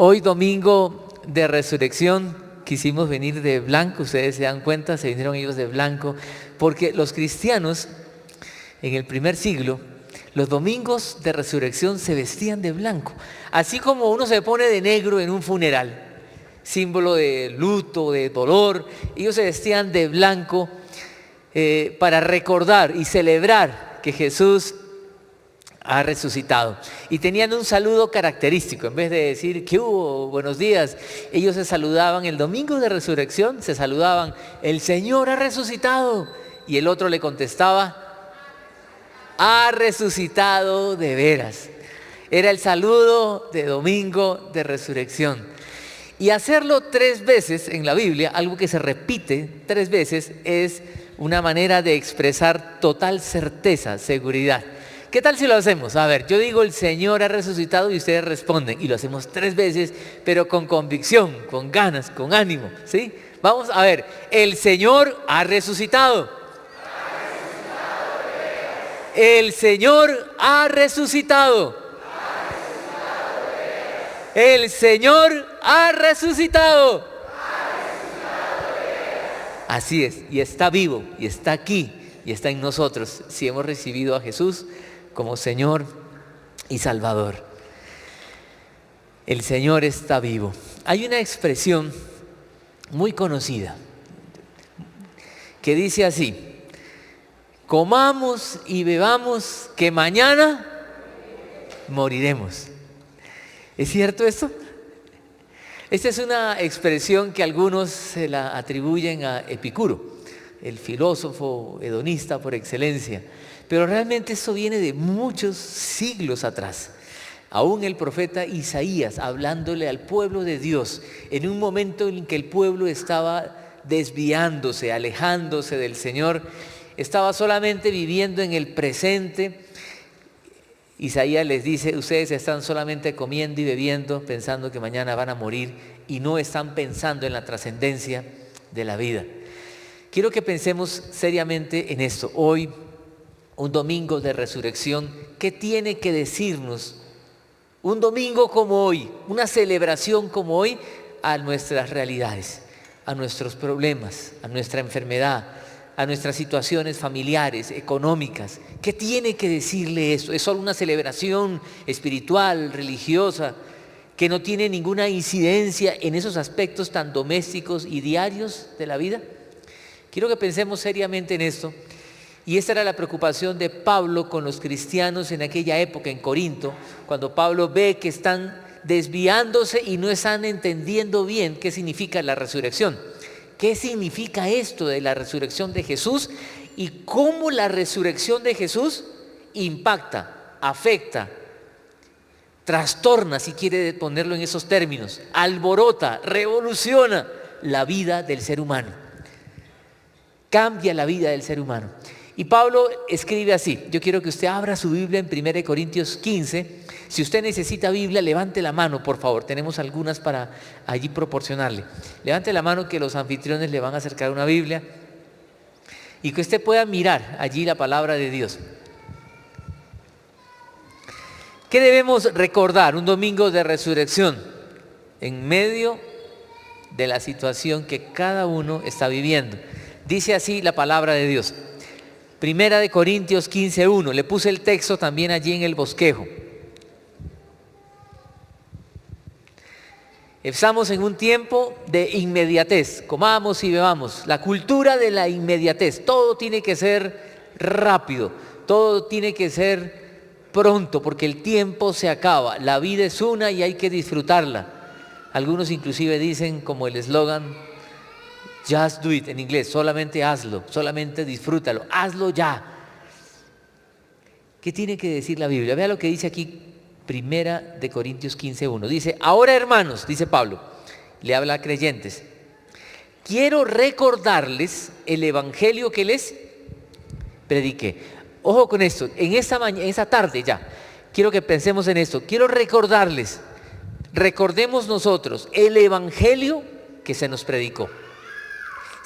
Hoy domingo de resurrección quisimos venir de blanco, ustedes se dan cuenta, se vinieron ellos de blanco, porque los cristianos en el primer siglo, los domingos de resurrección se vestían de blanco, así como uno se pone de negro en un funeral, símbolo de luto, de dolor. Ellos se vestían de blanco para recordar y celebrar que Jesús ha resucitado. Y tenían un saludo característico. En vez de decir ¿qué hubo? Buenos días, ellos se saludaban el domingo de resurrección, se saludaban: el Señor ha resucitado. Y el otro le contestaba: ha resucitado de veras. Era el saludo de domingo de resurrección. Y hacerlo 3 veces en la Biblia, algo que se repite 3 veces, es una manera de expresar total certeza, seguridad. ¿Qué tal si lo hacemos? A ver, yo digo el Señor ha resucitado y ustedes responden, y lo hacemos 3 veces, pero con convicción, con ganas, con ánimo, ¿sí? Vamos a ver, el Señor ha resucitado. El Señor ha resucitado. El Señor ha resucitado. Así es, y está vivo, y está aquí, y está en nosotros, si hemos recibido a Jesús como Señor y Salvador. El Señor está vivo. Hay una expresión muy conocida que dice así: comamos y bebamos, que mañana moriremos. ¿Es cierto esto? Esta es una expresión que algunos se la atribuyen a Epicuro, el filósofo hedonista por excelencia. Pero realmente eso viene de muchos siglos atrás. Aún el profeta Isaías, hablándole al pueblo de Dios, en un momento en que el pueblo estaba desviándose, alejándose del Señor, estaba solamente viviendo en el presente. Isaías les dice: ustedes están solamente comiendo y bebiendo, pensando que mañana van a morir, y no están pensando en la trascendencia de la vida. Quiero que pensemos seriamente en esto. Hoy, un domingo de resurrección, ¿qué tiene que decirnos un domingo como hoy, una celebración como hoy, a nuestras realidades, a nuestros problemas, a nuestra enfermedad, a nuestras situaciones familiares, económicas? ¿Qué tiene que decirle eso? ¿Es solo una celebración espiritual, religiosa, que no tiene ninguna incidencia en esos aspectos tan domésticos y diarios de la vida? Quiero que pensemos seriamente en esto. Y esta era la preocupación de Pablo con los cristianos en aquella época en Corinto, cuando Pablo ve que están desviándose y no están entendiendo bien qué significa la resurrección. ¿Qué significa esto de la resurrección de Jesús? Y cómo la resurrección de Jesús impacta, afecta, trastorna, si quiere ponerlo en esos términos, alborota, revoluciona la vida del ser humano. Cambia la vida del ser humano. Y Pablo escribe así. Yo quiero que usted abra su Biblia en 1 Corintios 15. Si usted necesita Biblia, levante la mano, por favor. Tenemos algunas para allí proporcionarle. Levante la mano, que los anfitriones le van a acercar una Biblia, y que usted pueda mirar allí la palabra de Dios. ¿Qué debemos recordar un domingo de resurrección en medio de la situación que cada uno está viviendo? Dice así la palabra de Dios. 1 Corintios 15:1. Le puse el texto también allí en el bosquejo. Estamos en un tiempo de inmediatez. Comamos y bebamos. La cultura de la inmediatez. Todo tiene que ser rápido. Todo tiene que ser pronto, porque el tiempo se acaba. La vida es una y hay que disfrutarla. Algunos inclusive dicen, como el eslogan, just do it, en inglés: solamente hazlo, solamente disfrútalo, hazlo ya. ¿Qué tiene que decir la Biblia? Vea lo que dice aquí 1 Corintios 15:1. Dice: ahora, hermanos, dice Pablo, le habla a creyentes, quiero recordarles el evangelio que les prediqué. Ojo con esto, en esta tarde ya, quiero que pensemos en esto. Quiero recordarles, recordemos nosotros el evangelio que se nos predicó.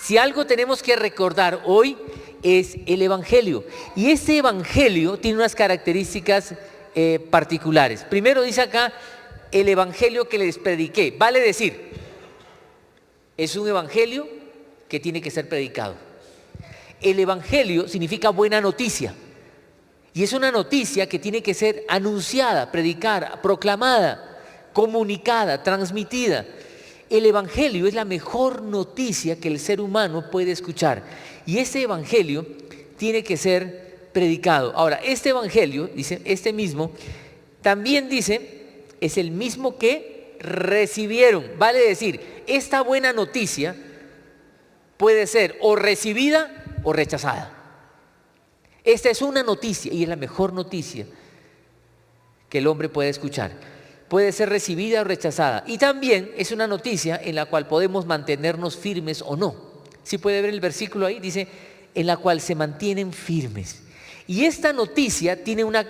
Si algo tenemos que recordar hoy es el evangelio. Y ese evangelio tiene unas características particulares. Primero dice acá el evangelio que les prediqué. Vale decir, es un evangelio que tiene que ser predicado. El evangelio significa buena noticia. Y es una noticia que tiene que ser anunciada, predicada, proclamada, comunicada, transmitida. El evangelio es la mejor noticia que el ser humano puede escuchar. Y ese evangelio tiene que ser predicado. Ahora, este evangelio, dice, este mismo, también dice, es el mismo que recibieron. Vale decir, esta buena noticia puede ser o recibida o rechazada. Esta es una noticia y es la mejor noticia que el hombre puede escuchar. Puede ser recibida o rechazada. Y también es una noticia en la cual podemos mantenernos firmes o no. Si puede ver el versículo ahí, dice, en la cual se mantienen firmes. Y esta noticia tiene una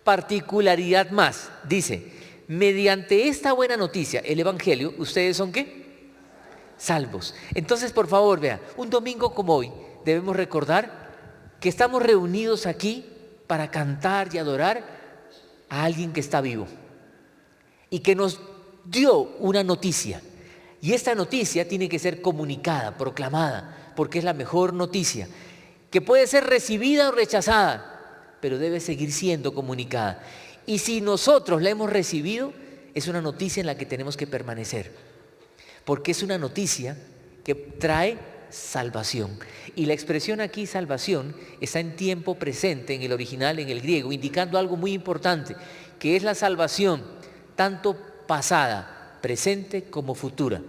particularidad más. Dice, mediante esta buena noticia, el evangelio, ¿ustedes son qué? Salvos. Entonces, por favor, vea, un domingo como hoy debemos recordar que estamos reunidos aquí para cantar y adorar a alguien que está vivo y que nos dio una noticia. Y esta noticia tiene que ser comunicada, proclamada, porque es la mejor noticia, que puede ser recibida o rechazada, pero debe seguir siendo comunicada. Y si nosotros la hemos recibido, es una noticia en la que tenemos que permanecer, porque es una noticia que trae salvación. Y la expresión aquí, salvación, está en tiempo presente en el original, en el griego, indicando algo muy importante, que es la salvación, tanto pasada, presente como futura.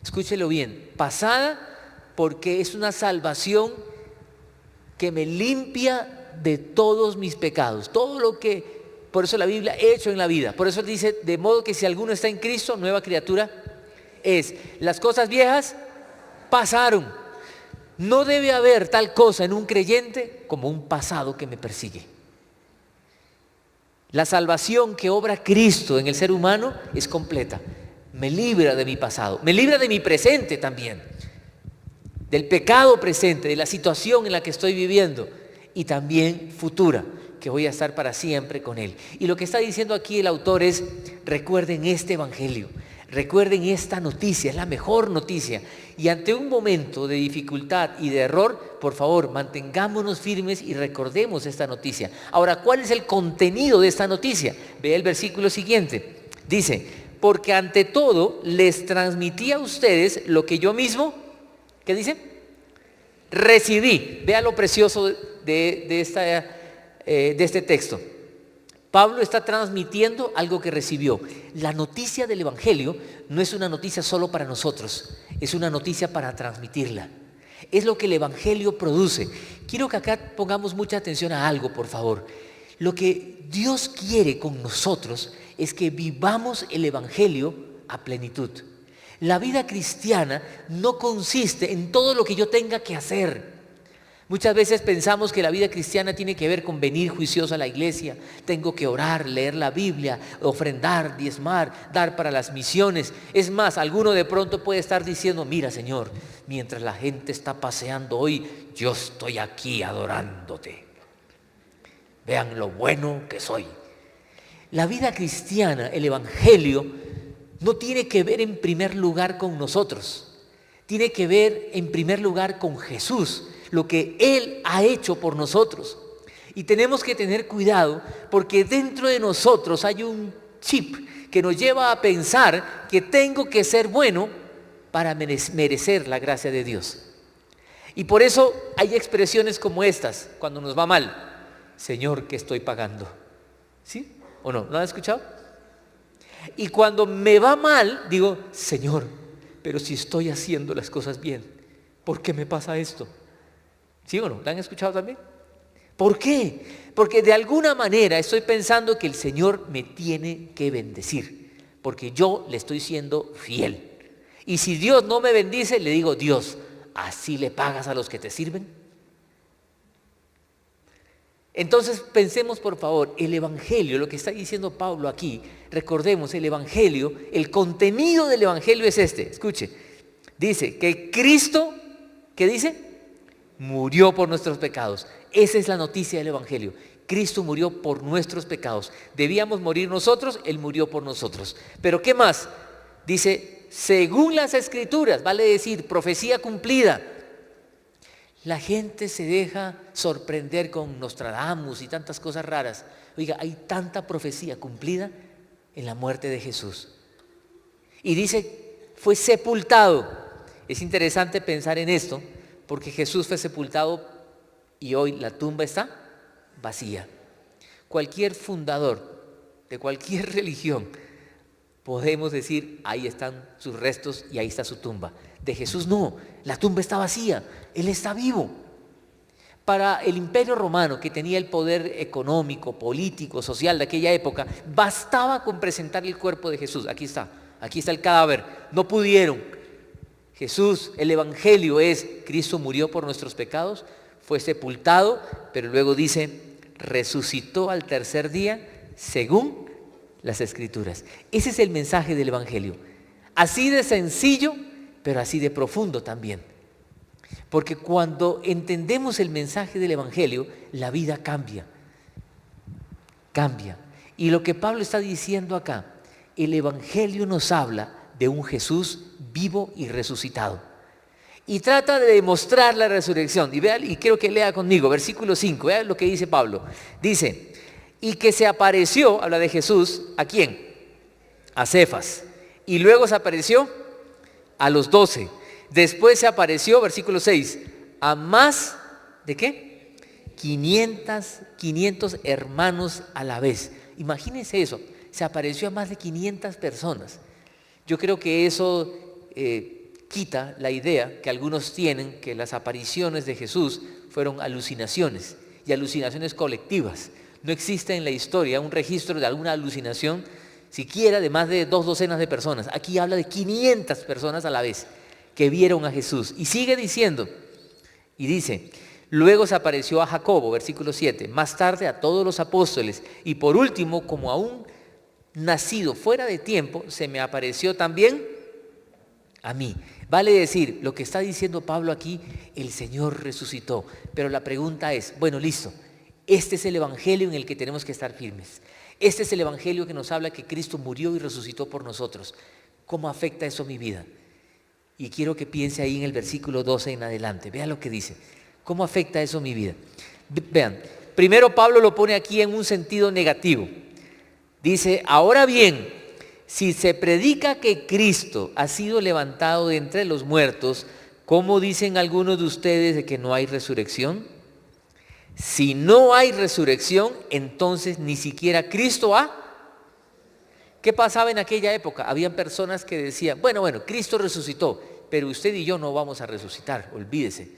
Escúchelo bien, pasada porque es una salvación que me limpia de todos mis pecados, todo lo que, por eso la Biblia ha hecho en la vida. Por eso dice, de modo que si alguno está en Cristo, nueva criatura es. Las cosas viejas pasaron. No debe haber tal cosa en un creyente como un pasado que me persigue. La salvación que obra Cristo en el ser humano es completa. Me libra de mi pasado, me libra de mi presente también, del pecado presente, de la situación en la que estoy viviendo y también futura, que voy a estar para siempre con Él. Y lo que está diciendo aquí el autor es, recuerden este evangelio. Recuerden esta noticia, es la mejor noticia. Y ante un momento de dificultad y de error, por favor, mantengámonos firmes y recordemos esta noticia. Ahora, ¿cuál es el contenido de esta noticia? Ve el versículo siguiente. Dice, porque ante todo les transmití a ustedes lo que yo mismo, ¿qué dice? Recibí. Vea lo precioso de este texto. Pablo está transmitiendo algo que recibió. La noticia del evangelio no es una noticia solo para nosotros, es una noticia para transmitirla. Es lo que el evangelio produce. Quiero que acá pongamos mucha atención a algo, por favor. Lo que Dios quiere con nosotros es que vivamos el evangelio a plenitud. La vida cristiana no consiste en todo lo que yo tenga que hacer. Muchas veces pensamos que la vida cristiana tiene que ver con venir juicioso a la iglesia. Tengo que orar, leer la Biblia, ofrendar, diezmar, dar para las misiones. Es más, alguno de pronto puede estar diciendo, mira Señor, mientras la gente está paseando hoy, yo estoy aquí adorándote. Vean lo bueno que soy. La vida cristiana, el evangelio, no tiene que ver en primer lugar con nosotros. Tiene que ver en primer lugar con Jesús, lo que Él ha hecho por nosotros. Y tenemos que tener cuidado porque dentro de nosotros hay un chip que nos lleva a pensar que tengo que ser bueno para merecer la gracia de Dios. Y por eso hay expresiones como estas cuando nos va mal. Señor, ¿qué estoy pagando? ¿Sí o no? ¿No han escuchado? Y cuando me va mal, digo, Señor, pero si estoy haciendo las cosas bien, ¿por qué me pasa esto? ¿Sí o no? ¿La han escuchado también? ¿Por qué? Porque de alguna manera estoy pensando que el Señor me tiene que bendecir, porque yo le estoy siendo fiel. Y si Dios no me bendice, le digo, Dios, ¿así le pagas a los que te sirven? Entonces pensemos por favor, el evangelio, lo que está diciendo Pablo aquí, recordemos el evangelio, el contenido del evangelio es este, escuche, dice que Cristo, ¿qué dice? Murió por nuestros pecados. Esa es la noticia del evangelio. Cristo murió por nuestros pecados. Debíamos morir nosotros, Él murió por nosotros. Pero ¿qué más? Dice, según las Escrituras, vale decir, profecía cumplida. La gente se deja sorprender con Nostradamus y tantas cosas raras. Oiga, hay tanta profecía cumplida en la muerte de Jesús. Y dice, fue sepultado. Es interesante pensar en esto, porque Jesús fue sepultado y hoy la tumba está vacía. Cualquier fundador de cualquier religión, podemos decir, ahí están sus restos y ahí está su tumba. De Jesús no, la tumba está vacía, Él está vivo. Para el Imperio Romano, que tenía el poder económico, político, social de aquella época, bastaba con presentar el cuerpo de Jesús. Aquí está el cadáver. No pudieron. Jesús, el Evangelio es, Cristo murió por nuestros pecados, fue sepultado, pero luego dice, resucitó al tercer día según las Escrituras. Ese es el mensaje del Evangelio. Así de sencillo, pero así de profundo también. Porque cuando entendemos el mensaje del Evangelio, la vida cambia. Cambia. Y lo que Pablo está diciendo acá, el Evangelio nos habla de un Jesús vivo y resucitado. Y trata de demostrar la resurrección. Y vean, y quiero que lea conmigo, versículo 5, vean lo que dice Pablo. Dice, y que se apareció, habla de Jesús, ¿a quién? A Cefas. Y luego se apareció a los 12. Después se apareció, versículo 6, a más, ¿de qué? 500 hermanos a la vez. Imagínense eso, se apareció a más de 500 personas. Yo creo que eso quita la idea que algunos tienen que las apariciones de Jesús fueron alucinaciones y alucinaciones colectivas. No existe en la historia un registro de alguna alucinación siquiera de más de 2 docenas de personas. Aquí habla de 500 personas a la vez que vieron a Jesús. Y sigue diciendo, y dice, luego se apareció a Jacobo, versículo 7, más tarde a todos los apóstoles, y por último, como a un nacido fuera de tiempo, se me apareció también a mí. Vale decir, lo que está diciendo Pablo aquí, el Señor resucitó. Pero la pregunta es, bueno, listo, este es el Evangelio en el que tenemos que estar firmes. Este es el Evangelio que nos habla que Cristo murió y resucitó por nosotros. ¿Cómo afecta eso mi vida? Y quiero que piense ahí en el versículo 12 en adelante. Vean lo que dice. ¿Cómo afecta eso mi vida? Vean, primero Pablo lo pone aquí en un sentido negativo. Dice, ahora bien, si se predica que Cristo ha sido levantado de entre los muertos, ¿cómo dicen algunos de ustedes de que no hay resurrección? Si no hay resurrección, entonces ni siquiera Cristo ha. ¿Qué pasaba en aquella época? Habían personas que decían, bueno, Cristo resucitó, pero usted y yo no vamos a resucitar, olvídese.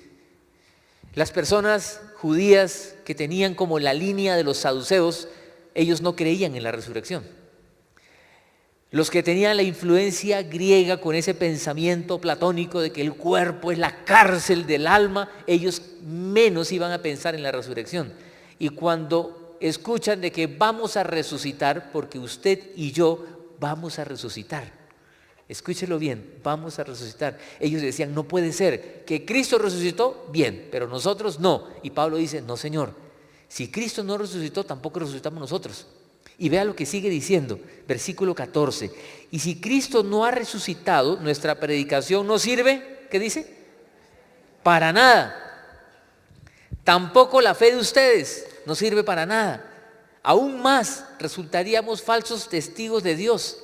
Las personas judías que tenían como la línea de los saduceos, ellos no creían en la resurrección. Los que tenían la influencia griega con ese pensamiento platónico de que el cuerpo es la cárcel del alma, ellos menos iban a pensar en la resurrección. Y cuando escuchan de que vamos a resucitar, porque usted y yo vamos a resucitar. Escúchelo bien, vamos a resucitar. Ellos decían, no puede ser, que Cristo resucitó, bien, pero nosotros no. Y Pablo dice, no Señor, si Cristo no resucitó, tampoco resucitamos nosotros. Y vea lo que sigue diciendo, versículo 14. Y si Cristo no ha resucitado, nuestra predicación no sirve, ¿qué dice? Para nada. Tampoco la fe de ustedes no sirve para nada. Aún más resultaríamos falsos testigos de Dios.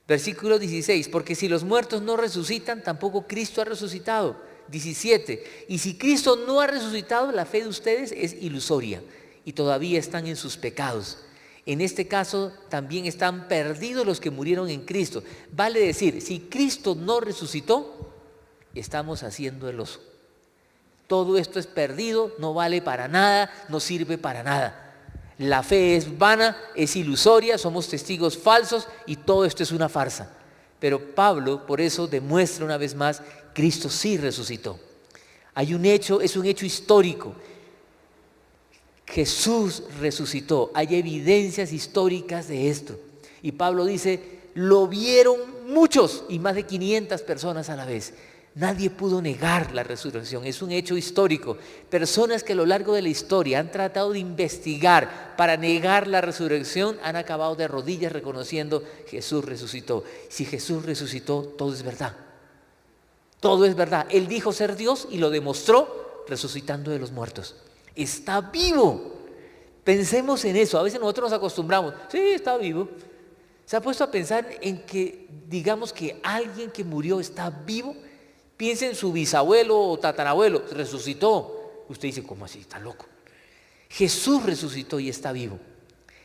Versículo 16, porque si los muertos no resucitan, tampoco Cristo ha resucitado. 17, y si Cristo no ha resucitado, la fe de ustedes es ilusoria y todavía están en sus pecados. En este caso también están perdidos los que murieron en Cristo. Vale decir, si Cristo no resucitó, estamos haciendo el oso. Todo esto es perdido, no vale para nada, no sirve para nada. La fe es vana, es ilusoria, somos testigos falsos y todo esto es una farsa. Pero Pablo por eso demuestra una vez más, Cristo sí resucitó. Hay un hecho, es un hecho histórico. Jesús resucitó, hay evidencias históricas de esto. Y Pablo dice, lo vieron muchos y más de 500 personas a la vez. Nadie pudo negar la resurrección, es un hecho histórico. Personas que a lo largo de la historia han tratado de investigar para negar la resurrección han acabado de rodillas reconociendo Jesús resucitó. Si Jesús resucitó, todo es verdad. Todo es verdad. Él dijo ser Dios y lo demostró resucitando de los muertos. Está vivo. Pensemos en eso. A veces nosotros nos acostumbramos. Sí, está vivo. ¿Se ha puesto a pensar en que digamos que alguien que murió está vivo? Piensa en su bisabuelo o tatarabuelo, resucitó. Usted dice, ¿cómo así? Está loco. Jesús resucitó y está vivo.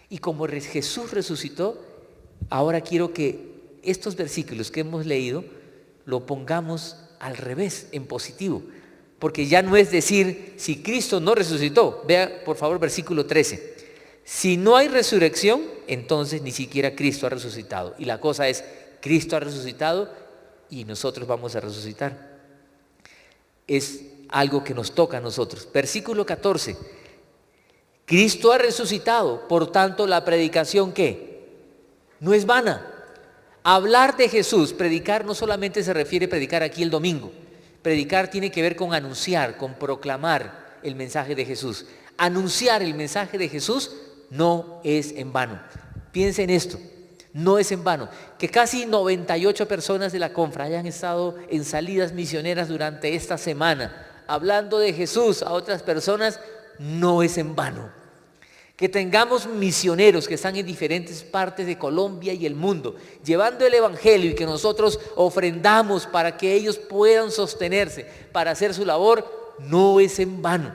Y como Jesús resucitó, ahora quiero que estos versículos que hemos leído lo pongamos al revés, en positivo. Porque ya no es decir, si Cristo no resucitó. Vea, por favor, versículo 13. Si no hay resurrección, entonces ni siquiera Cristo ha resucitado. Y la cosa es, Cristo ha resucitado y nosotros vamos a resucitar. Es algo que nos toca a nosotros. Versículo 14. Cristo ha resucitado, por tanto la predicación ¿qué? No es vana. Hablar de Jesús, predicar no solamente se refiere a predicar aquí el domingo. Predicar tiene que ver con anunciar, con proclamar el mensaje de Jesús. Anunciar el mensaje de Jesús no es en vano. Piensen en esto. No es en vano. Que casi 98 personas de la confra hayan estado en salidas misioneras durante esta semana, hablando de Jesús a otras personas, no es en vano. Que tengamos misioneros que están en diferentes partes de Colombia y el mundo, llevando el evangelio y que nosotros ofrendamos para que ellos puedan sostenerse, para hacer su labor, no es en vano.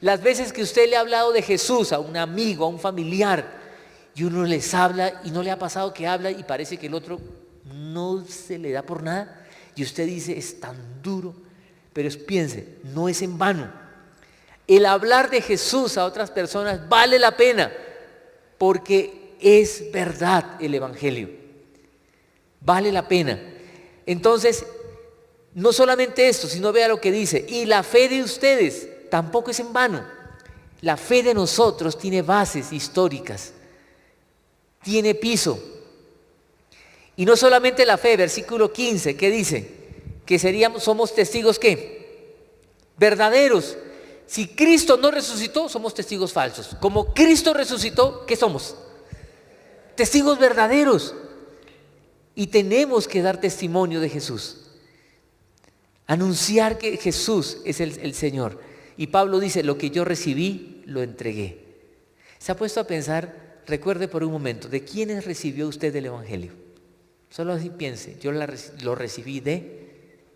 Las veces que usted le ha hablado de Jesús a un amigo, a un familiar, y uno les habla y no le ha pasado que habla y parece que el otro no se le da por nada y usted dice es tan duro, pero piense, no es en vano. El hablar de Jesús a otras personas vale la pena porque es verdad el evangelio, vale la pena. Entonces, no solamente esto, sino vea lo que dice, y la fe de ustedes tampoco es en vano. La fe de nosotros tiene bases históricas, tiene piso. Y no solamente la fe, versículo 15, ¿qué dice? Que somos testigos ¿qué? Verdaderos. Si Cristo no resucitó, somos testigos falsos. Como Cristo resucitó, ¿qué somos? Testigos verdaderos. Y tenemos que dar testimonio de Jesús. Anunciar que Jesús es el Señor. Y Pablo dice, lo que yo recibí, lo entregué. ¿Se ha puesto a pensar? Recuerde por un momento, ¿de quiénes recibió usted el evangelio? Solo así piense, yo lo recibí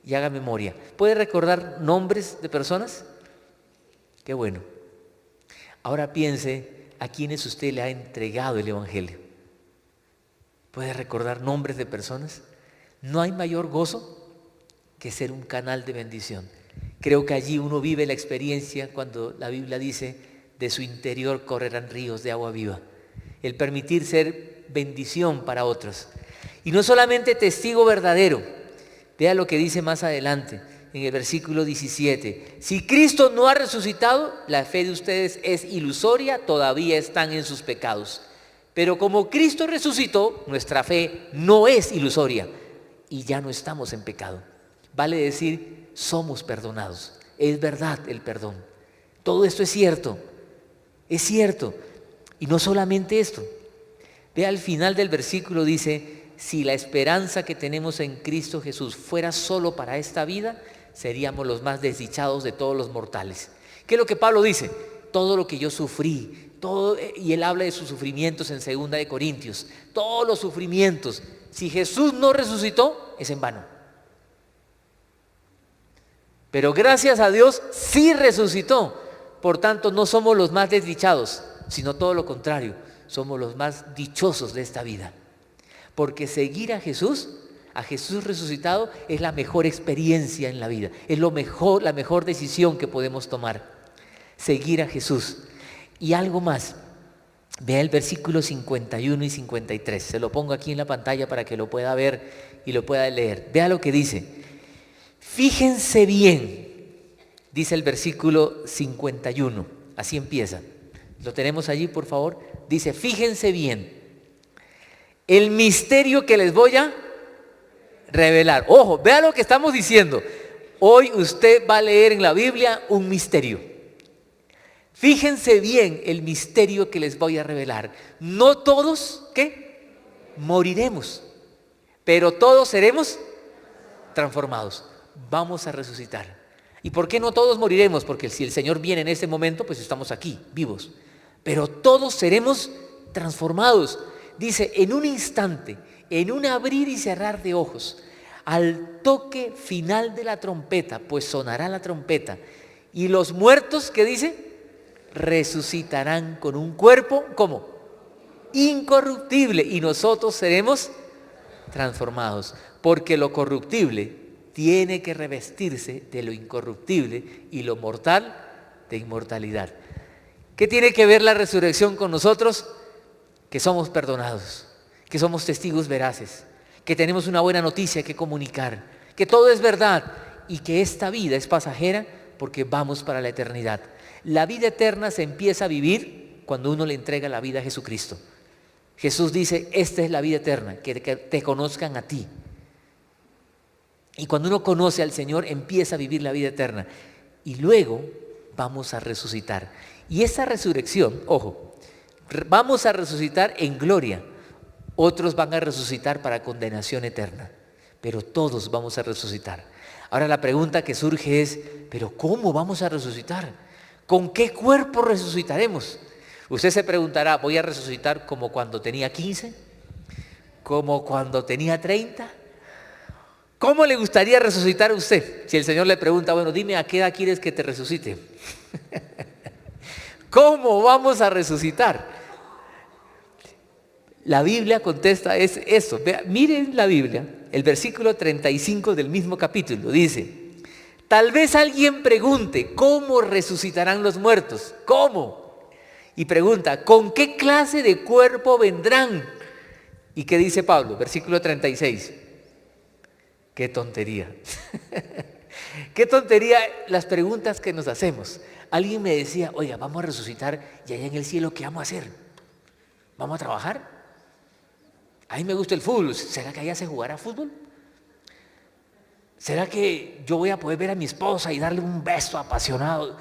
y haga memoria. ¿Puede recordar nombres de personas? Qué bueno. Ahora piense a quienes usted le ha entregado el evangelio. ¿Puede recordar nombres de personas? No hay mayor gozo que ser un canal de bendición. Creo que allí uno vive la experiencia cuando la Biblia dice, de su interior correrán ríos de agua viva. El permitir ser bendición para otros. Y no solamente testigo verdadero, vea lo que dice más adelante, en el versículo 17. Si Cristo no ha resucitado, la fe de ustedes es ilusoria, todavía están en sus pecados. Pero como Cristo resucitó, nuestra fe no es ilusoria y ya no estamos en pecado. Vale decir, somos perdonados. Es verdad el perdón. Todo esto es cierto. Es cierto. Y no solamente esto. Vea al final del versículo dice, si la esperanza que tenemos en Cristo Jesús fuera solo para esta vida, seríamos los más desdichados de todos los mortales. ¿Qué es lo que Pablo dice? Todo lo que yo sufrí, y él habla de sus sufrimientos en 2 de Corintios, todos los sufrimientos, si Jesús no resucitó, es en vano. Pero gracias a Dios sí resucitó, por tanto no somos los más desdichados, sino todo lo contrario, somos los más dichosos de esta vida. Porque seguir a Jesús resucitado, es la mejor experiencia en la vida, es la mejor decisión que podemos tomar, seguir a Jesús. Y algo más, vea el versículo 51 y 53, se lo pongo aquí en la pantalla para que lo pueda ver y lo pueda leer. Vea lo que dice, fíjense bien, dice el versículo 51, así empieza. ¿Lo tenemos allí, por favor? Dice, fíjense bien, el misterio que les voy a revelar. Ojo, vea lo que estamos diciendo. Hoy usted va a leer en la Biblia un misterio. Fíjense bien el misterio que les voy a revelar. No todos, ¿qué? Moriremos, pero todos seremos transformados. Vamos a resucitar. ¿Y por qué no todos moriremos? Porque si el Señor viene en este momento, pues estamos aquí, vivos. Pero todos seremos transformados. Dice, en un instante, en un abrir y cerrar de ojos, al toque final de la trompeta, pues sonará la trompeta. Y los muertos, ¿qué dice? Resucitarán con un cuerpo, ¿cómo? Incorruptible. Y nosotros seremos transformados. Porque lo corruptible tiene que revestirse de lo incorruptible y lo mortal de inmortalidad. ¿Qué tiene que ver la resurrección con nosotros? Que somos perdonados, que somos testigos veraces, que tenemos una buena noticia que comunicar, que todo es verdad y que esta vida es pasajera porque vamos para la eternidad. La vida eterna se empieza a vivir cuando uno le entrega la vida a Jesucristo. Jesús dice, esta es la vida eterna, que te conozcan a ti. Y cuando uno conoce al Señor, empieza a vivir la vida eterna. Y luego vamos a resucitar. Y esa resurrección, ojo, vamos a resucitar en gloria. Otros van a resucitar para condenación eterna. Pero todos vamos a resucitar. Ahora la pregunta que surge es, ¿pero cómo vamos a resucitar? ¿Con qué cuerpo resucitaremos? Usted se preguntará, ¿voy a resucitar como cuando tenía 15? ¿Como cuando tenía 30? ¿Cómo le gustaría resucitar a usted? Si el Señor le pregunta, bueno, dime a qué edad quieres que te resucite. ¿Cómo vamos a resucitar? La Biblia contesta es eso. Miren la Biblia, el versículo 35 del mismo capítulo, dice, tal vez alguien pregunte, ¿cómo resucitarán los muertos? ¿Cómo? Y pregunta, ¿con qué clase de cuerpo vendrán? ¿Y qué dice Pablo? Versículo 36. ¡Qué tontería! ¡Qué tontería las preguntas que nos hacemos! Alguien me decía, oiga, vamos a resucitar y allá en el cielo, ¿qué vamos a hacer? ¿Vamos a trabajar? A mí me gusta el fútbol, ¿será que allá se jugará fútbol? ¿Será que yo voy a poder ver a mi esposa y darle un beso apasionado?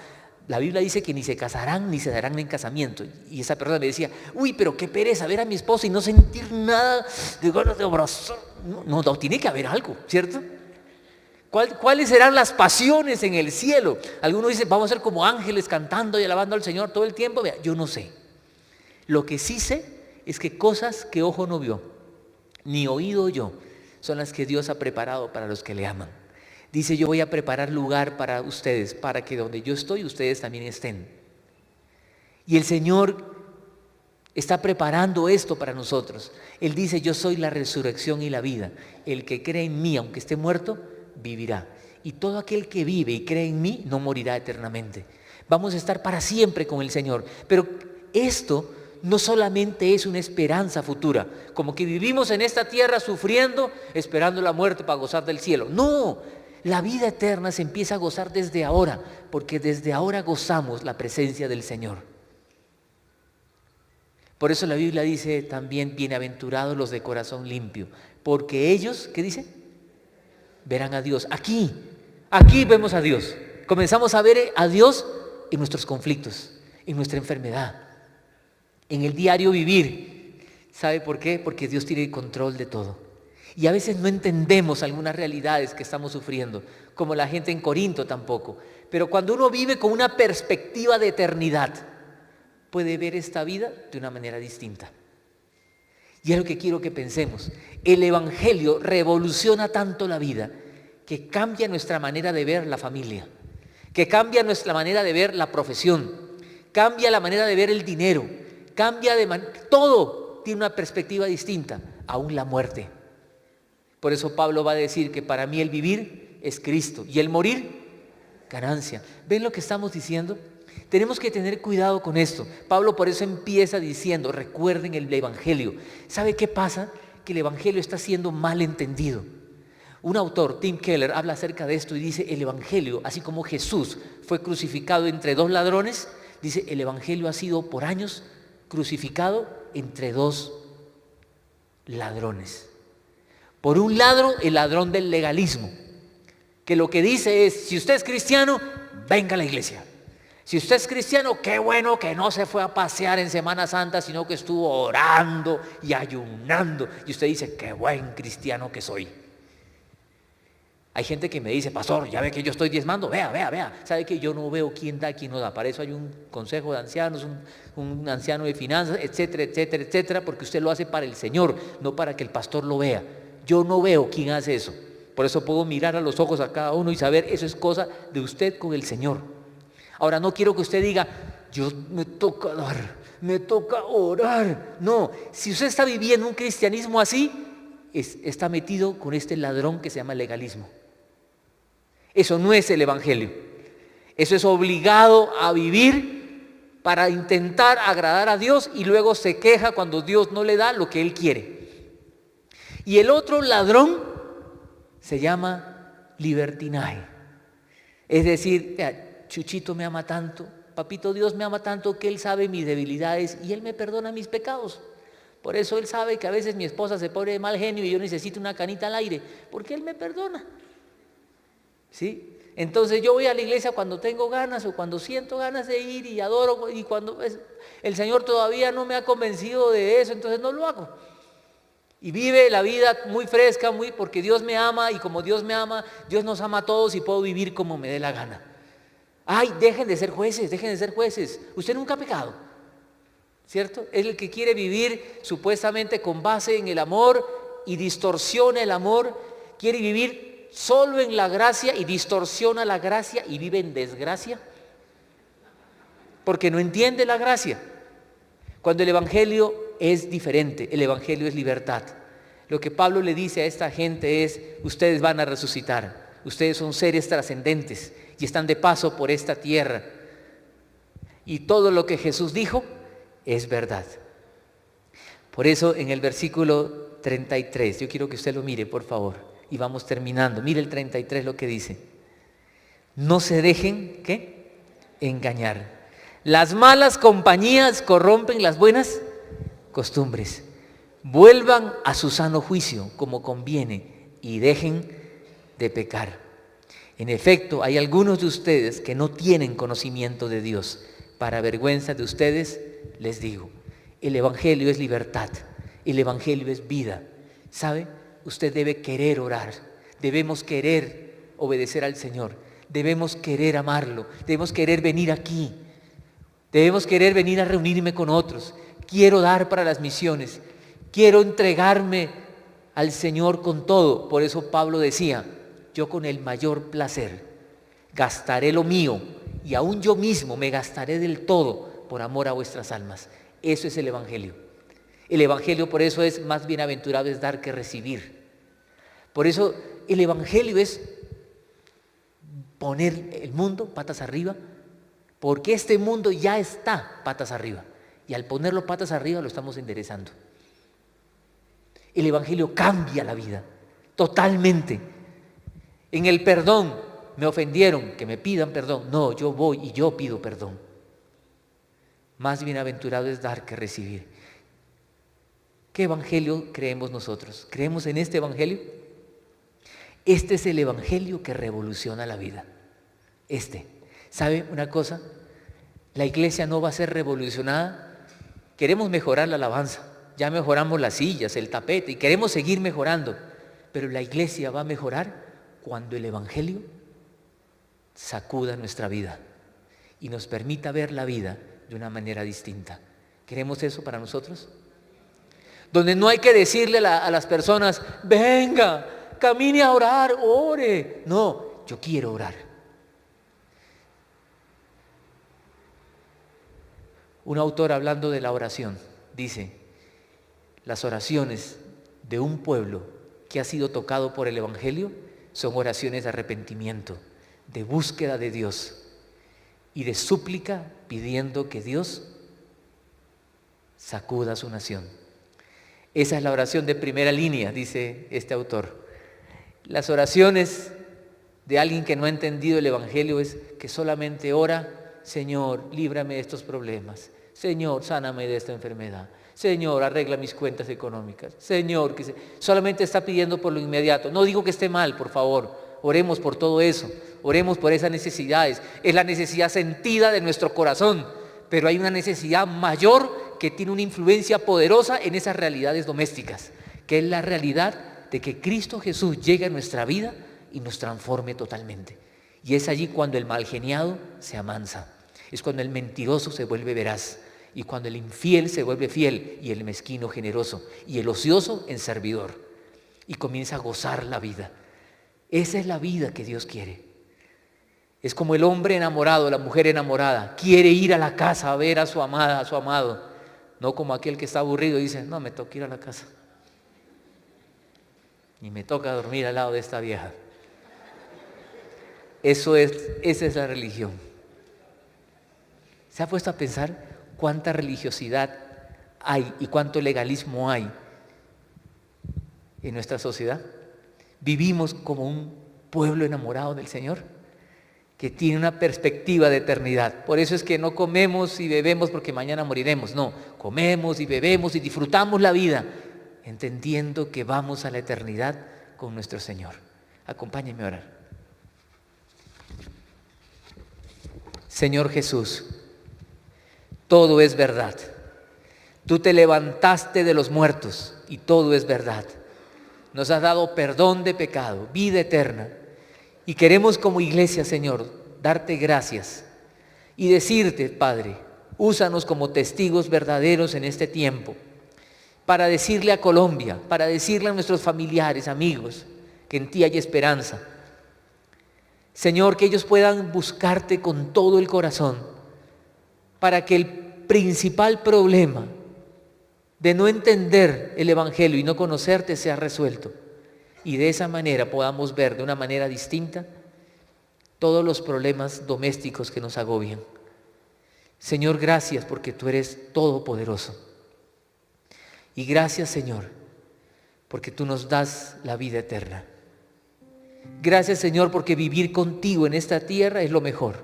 La Biblia dice que ni se casarán ni se darán en casamiento. Y esa persona me decía, uy, pero qué pereza ver a mi esposa y no sentir nada de ganas de abrazar. No, tiene que haber algo, ¿cierto? ¿Cuáles serán las pasiones en el cielo? Algunos dicen, vamos a ser como ángeles cantando y alabando al Señor todo el tiempo. Yo no sé. Lo que sí sé es que cosas que ojo no vio, ni oído oyó, son las que Dios ha preparado para los que le aman. Dice, yo voy a preparar lugar para ustedes, para que donde yo estoy, ustedes también estén. Y el Señor está preparando esto para nosotros. Él dice, yo soy la resurrección y la vida. El que cree en mí, aunque esté muerto, vivirá. Y todo aquel que vive y cree en mí, no morirá eternamente. Vamos a estar para siempre con el Señor. Pero esto no solamente es una esperanza futura, como que vivimos en esta tierra sufriendo, esperando la muerte para gozar del cielo. No. La vida eterna se empieza a gozar desde ahora, porque desde ahora gozamos la presencia del Señor. Por eso la Biblia dice también, bienaventurados los de corazón limpio, porque ellos, ¿qué dice? Verán a Dios. Aquí vemos a Dios. Comenzamos a ver a Dios en nuestros conflictos, en nuestra enfermedad, en el diario vivir. ¿Sabe por qué? Porque Dios tiene el control de todo. Y a veces no entendemos algunas realidades que estamos sufriendo, como la gente en Corinto tampoco. Pero cuando uno vive con una perspectiva de eternidad, puede ver esta vida de una manera distinta. Y es lo que quiero que pensemos. El Evangelio revoluciona tanto la vida que cambia nuestra manera de ver la familia, que cambia nuestra manera de ver la profesión, cambia la manera de ver el dinero, todo tiene una perspectiva distinta, aún la muerte. Por eso Pablo va a decir que para mí el vivir es Cristo y el morir, ganancia. ¿Ven lo que estamos diciendo? Tenemos que tener cuidado con esto. Pablo por eso empieza diciendo, recuerden el Evangelio. ¿Sabe qué pasa? Que el Evangelio está siendo mal entendido. Un autor, Tim Keller, habla acerca de esto y dice, el Evangelio, así como Jesús fue crucificado entre dos ladrones, dice, el Evangelio ha sido por años crucificado entre dos ladrones. Por un lado, el ladrón del legalismo, que lo que dice es, si usted es cristiano, venga a la iglesia. Si usted es cristiano, qué bueno que no se fue a pasear en Semana Santa, sino que estuvo orando y ayunando. Y usted dice, qué buen cristiano que soy. Hay gente que me dice, pastor, ya ve que yo estoy diezmando, vea. ¿Sabe que yo no veo quién da, quién no da? Para eso hay un consejo de ancianos, un anciano de finanzas, etcétera, porque usted lo hace para el Señor, no para que el pastor lo vea. Yo no veo quién hace eso. Por eso puedo mirar a los ojos a cada uno y saber, eso es cosa de usted con el Señor. Ahora, no quiero que usted diga, yo me toca dar, me toca orar. No, si usted está viviendo un cristianismo así, está metido con este ladrón que se llama legalismo. Eso no es el evangelio. Eso es obligado a vivir para intentar agradar a Dios y luego se queja cuando Dios no le da lo que él quiere. Y el otro ladrón se llama libertinaje. Es decir, Chuchito me ama tanto, Papito Dios me ama tanto que Él sabe mis debilidades y Él me perdona mis pecados. Por eso Él sabe que a veces mi esposa se pone de mal genio y yo necesito una canita al aire, porque Él me perdona. ¿Sí? Entonces yo voy a la iglesia cuando tengo ganas o cuando siento ganas de ir y adoro, y cuando el Señor todavía no me ha convencido de eso, entonces no lo hago. Y vive la vida muy fresca, porque Dios me ama, y como Dios me ama, Dios nos ama a todos y puedo vivir como me dé la gana. Ay, dejen de ser jueces. Usted nunca ha pecado, ¿cierto? Es el que quiere vivir supuestamente con base en el amor y distorsiona el amor, quiere vivir solo en la gracia y distorsiona la gracia y vive en desgracia, porque no entiende la gracia. Cuando el evangelio es diferente, el evangelio es libertad. Lo que Pablo le dice a esta gente es, ustedes van a resucitar, ustedes son seres trascendentes y están de paso por esta tierra. Y todo lo que Jesús dijo es verdad. Por eso en el versículo 33, yo quiero que usted lo mire, por favor, y vamos terminando. Mire el 33 lo que dice. No se dejen, ¿qué? Engañar. Las malas compañías corrompen las buenas costumbres. Vuelvan a su sano juicio como conviene y dejen de pecar. En efecto, hay algunos de ustedes que no tienen conocimiento de Dios. Para vergüenza de ustedes, les digo, el evangelio es libertad, el evangelio es vida. ¿Sabe? Usted debe querer orar, debemos querer obedecer al Señor, debemos querer amarlo, debemos querer venir aquí, debemos querer venir a reunirme con otros. Quiero dar para las misiones, quiero entregarme al Señor con todo. Por eso Pablo decía, yo con el mayor placer gastaré lo mío y aún yo mismo me gastaré del todo por amor a vuestras almas. Eso es el evangelio. El evangelio por eso es más bienaventurado es dar que recibir. Por eso el evangelio es poner el mundo patas arriba, porque este mundo ya está patas arriba y al ponerlo patas arriba lo estamos enderezando. El evangelio cambia la vida totalmente. En el perdón, me ofendieron, que me pidan perdón. No, yo voy y yo pido perdón. Más bienaventurado es dar que recibir. ¿Qué evangelio creemos nosotros? ¿Creemos en este evangelio? Este es el evangelio que revoluciona la vida. ¿Sabe una cosa? La iglesia no va a ser revolucionada. Queremos mejorar la alabanza, ya mejoramos las sillas, el tapete y queremos seguir mejorando. Pero la iglesia va a mejorar cuando el evangelio sacuda nuestra vida y nos permita ver la vida de una manera distinta. ¿Queremos eso para nosotros? Donde no hay que decirle a las personas, venga, camine a orar, ore. No, yo quiero orar. Un autor hablando de la oración dice, las oraciones de un pueblo que ha sido tocado por el evangelio son oraciones de arrepentimiento, de búsqueda de Dios y de súplica pidiendo que Dios sacuda a su nación. Esa es la oración de primera línea, dice este autor. Las oraciones de alguien que no ha entendido el evangelio es que solamente ora, Señor, líbrame de estos problemas. Señor, sáname de esta enfermedad. Señor, arregla mis cuentas económicas. Señor, solamente está pidiendo por lo inmediato. No digo que esté mal, por favor. Oremos por todo eso, oremos por esas necesidades. Es la necesidad sentida de nuestro corazón, pero hay una necesidad mayor que tiene una influencia poderosa en esas realidades domésticas, que es la realidad de que Cristo Jesús llegue a nuestra vida y nos transforme totalmente. Y es allí cuando el malgeniado se amansa, es cuando el mentiroso se vuelve veraz, y cuando el infiel se vuelve fiel, y el mezquino generoso, y el ocioso en servidor, y comienza a gozar la vida. Esa es la vida que Dios quiere. Es como el hombre enamorado, la mujer enamorada, quiere ir a la casa a ver a su amada, a su amado, no como aquel que está aburrido y dice, no, me toca ir a la casa, y me toca dormir al lado de esta vieja. Esa es la religión. ¿Se ha puesto a pensar cuánta religiosidad hay y cuánto legalismo hay en nuestra sociedad? Vivimos como un pueblo enamorado del Señor, que tiene una perspectiva de eternidad. Por eso es que no comemos y bebemos porque mañana moriremos. No, comemos y bebemos y disfrutamos la vida, entendiendo que vamos a la eternidad con nuestro Señor. Acompáñenme a orar. Señor Jesús, todo es verdad. Tú te levantaste de los muertos y todo es verdad. Nos has dado perdón de pecado, vida eterna. Y queremos como iglesia, Señor, darte gracias y decirte, Padre, úsanos como testigos verdaderos en este tiempo, para decirle a Colombia, para decirle a nuestros familiares, amigos, que en ti hay esperanza. Señor, que ellos puedan buscarte con todo el corazón, para que el principal problema de no entender el Evangelio y no conocerte sea resuelto. Y de esa manera podamos ver de una manera distinta todos los problemas domésticos que nos agobian. Señor, gracias porque tú eres todopoderoso. Y gracias, Señor, porque tú nos das la vida eterna. Gracias, Señor, porque vivir contigo en esta tierra es lo mejor,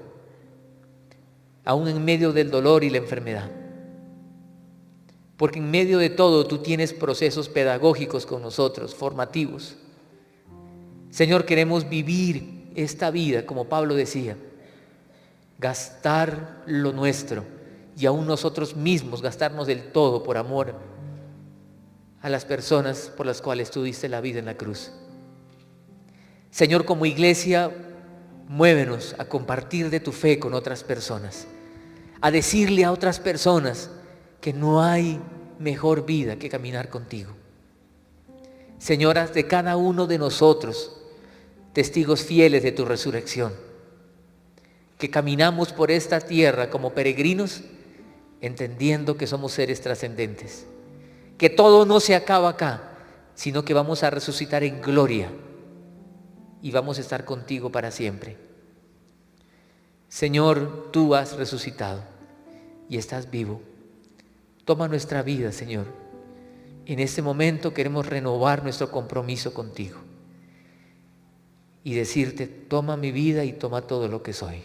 aún en medio del dolor y la enfermedad. Porque en medio de todo tú tienes procesos pedagógicos con nosotros, formativos. Señor, queremos vivir esta vida, como Pablo decía, gastar lo nuestro y aún nosotros mismos gastarnos del todo por amor a las personas por las cuales tú diste la vida en la cruz. Señor, como iglesia, muévenos a compartir de tu fe con otras personas, a decirle a otras personas que no hay mejor vida que caminar contigo. Señor, haz de cada uno de nosotros testigos fieles de tu resurrección, que caminamos por esta tierra como peregrinos, entendiendo que somos seres trascendentes, que todo no se acaba acá, sino que vamos a resucitar en gloria y vamos a estar contigo para siempre. Señor, tú has resucitado y estás vivo. Toma nuestra vida, Señor. En este momento queremos renovar nuestro compromiso contigo y decirte, toma mi vida y toma todo lo que soy.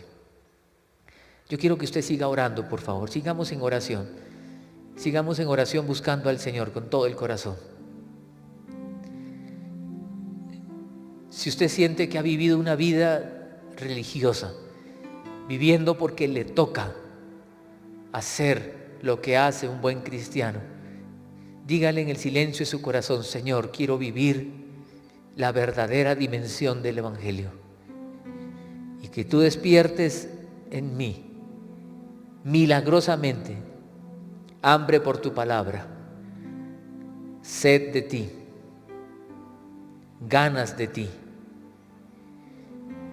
Yo quiero que usted siga orando, por favor. Sigamos en oración. Sigamos en oración buscando al Señor con todo el corazón. Si usted siente que ha vivido una vida religiosa, viviendo porque le toca hacer lo que hace un buen cristiano, dígale en el silencio de su corazón, Señor, quiero vivir la verdadera dimensión del Evangelio. Y que tú despiertes en mí, milagrosamente, hambre por tu palabra, sed de ti, ganas de ti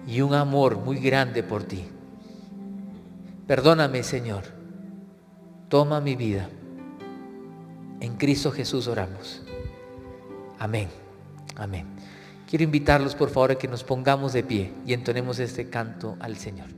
y un amor muy grande por ti. Perdóname, Señor, toma mi vida. En Cristo Jesús oramos. Amén. Amén. Quiero invitarlos, por favor, a que nos pongamos de pie y entonemos este canto al Señor.